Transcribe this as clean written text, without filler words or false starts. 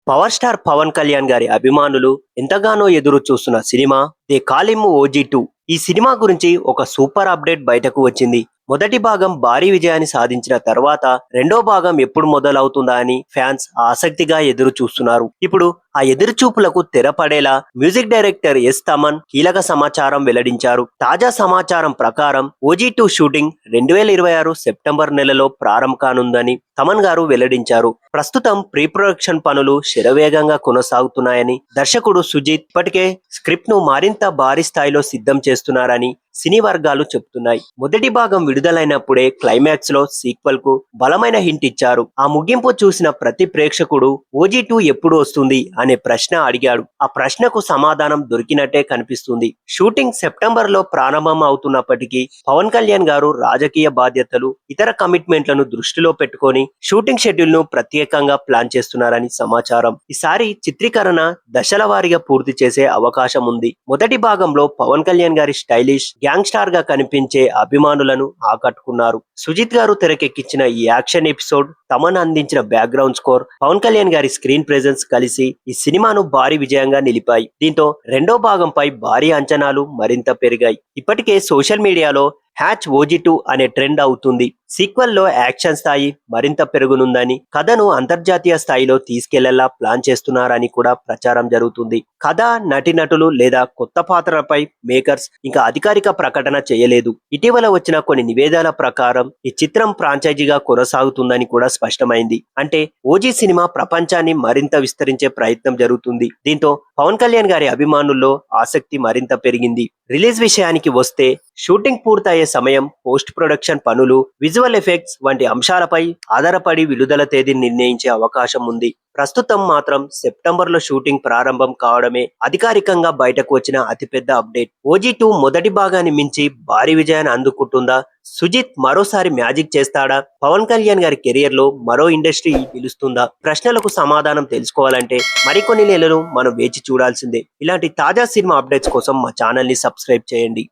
Power star Pawan Kalyan గారి అభిమానులు ఎంతగానో ఎదురు చూస్తున్న సినిమా దే కాలిమ్ OG2. ఈ సినిమా గురించి ఒక సూపర్ అప్డేట్ బయటకు వచ్చింది. మొదటి భాగం భారీ విజయాన్ని సాధించిన తర్వాత రెండో భాగం ఎప్పుడు మొదలవుతుందా అని ఫ్యాన్స్ ఆసక్తిగా ఎదురు చూస్తున్నారు. ఇప్పుడు ఆ ఎదురు చూపులకు తెరపడేలా మ్యూజిక్ డైరెక్టర్ తమన్ కీలక సమాచారం వెల్లడించారు. తాజా సమాచారం ప్రకారం OG2 షూటింగ్ 2026 సెప్టెంబర్ నెలలో ప్రారంభం కానుందని తమన్ గారు వెల్లడించారు. ప్రస్తుతం ప్రీ ప్రొడక్షన్ పనులు శరవేగంగా కొనసాగుతున్నాయని, దర్శకుడు సుజిత్ ఇప్పటికే స్క్రిప్ట్ ను మరింత భారీ స్థాయిలో సిద్ధం చేస్తున్నారని సినీ వర్గాలు చెబుతున్నాయి. మొదటి భాగం విడుదలైనప్పుడే క్లైమాక్స్ లో సీక్వెల్ కు బలమైన హింట్ ఇచ్చారు. ఆ ముగింపు చూసిన ప్రతి ప్రేక్షకుడు OG2 ఎప్పుడు వస్తుంది అనే ప్రశ్న అడిగాడు. ఆ ప్రశ్నకు సమాధానం దొరికినట్టే కనిపిస్తుంది. షూటింగ్ సెప్టెంబర్ లో ప్రారంభం అవుతున్నప్పటికీ పవన్ కళ్యాణ్ గారు రాజకీయ బాధ్యతలు, ఇతర కమిట్మెంట్లను దృష్టిలో పెట్టుకొని షూటింగ్ షెడ్యూల్ ను ప్రత్యేకంగా ప్లాన్ చేస్తున్నారని సమాచారం. ఈసారి చిత్రీకరణ దశల వారీగా పూర్తి చేసే అవకాశం ఉంది. మొదటి భాగంలో పవన్ కళ్యాణ్ గారి స్టైలిష్ గ్యాంగ్ స్టార్ గా కనిపించే అభిమానులను ఆకట్టుకున్నారు. సుజిత్ గారు తెరకెక్కించిన ఈ యాక్షన్ ఎపిసోడ్, తమన్ అందించిన బ్యాక్గ్రౌండ్ స్కోర్, పవన్ కళ్యాణ్ గారి స్క్రీన్ ప్రెజెన్స్ కలిసి ఈ సినిమాను భారీ విజయంగా నిలిపాయి. దీంతో రెండో భాగంపై భారీ అంచనాలు మరింత పెరిగాయి. ఇప్పటికే సోషల్ మీడియాలో OG2 అనే ట్రెండ్ అవుతుంది. సీక్వెల్ లో యాక్షన్ స్థాయి మరింత పెరుగునుందని, కథను అంతర్జాతీయ స్థాయిలో తీసుకెళ్లేలా ప్లాన్ చేస్తున్నారని కూడా ప్రచారం జరుగుతుంది. కథ, నటీనటులు లేదా కొత్త పాత్రలపై మేకర్స్ ఇంకా అధికారిక ప్రకటన చేయలేదు. ఇటీవల వచ్చిన కొన్ని నివేదికల ప్రకారం ఈ చిత్రం ఫ్రాంచైజీగా కొనసాగుతుందని కూడా స్పష్టమైంది. అంటే OG సినిమా ప్రపంచాన్ని మరింత విస్తరించే ప్రయత్నం జరుగుతుంది. దీంతో పవన్ కళ్యాణ్ గారి అభిమానుల్లో ఆసక్తి మరింత పెరిగింది. రిలీజ్ విషయానికి వస్తే షూటింగ్ పూర్తయ్యే సమయం, పోస్ట్ ప్రొడక్షన్ పనులు, విజువల్ ఎఫెక్ట్స్ వంటి అంశాలపై ఆధారపడి విడుదల తేదీని నిర్ణయించే అవకాశం ఉంది. ప్రస్తుతం మాత్రం సెప్టెంబర్ లో షూటింగ్ ప్రారంభం కావడమే అధికారికంగా బయటకు వచ్చిన అతిపెద్ద అప్డేట్. OG2 మొదటి భాగాన్ని మించి భారీ విజయాన్ని అందుకుంటుందా? సుజిత్ మరోసారి మ్యాజిక్ చేస్తాడా? పవన్ కళ్యాణ్ గారి కెరియర్ లో మరో ఇండస్ట్రీ పిలుస్తుందా? ప్రశ్నలకు సమాధానం తెలుసుకోవాలంటే మరికొన్ని నెలలు మనం వేచి చూడాల్సిందే. ఇలాంటి తాజా సినిమా అప్డేట్స్ కోసం మా ఛానల్ ని సబ్స్క్రైబ్ చేయండి.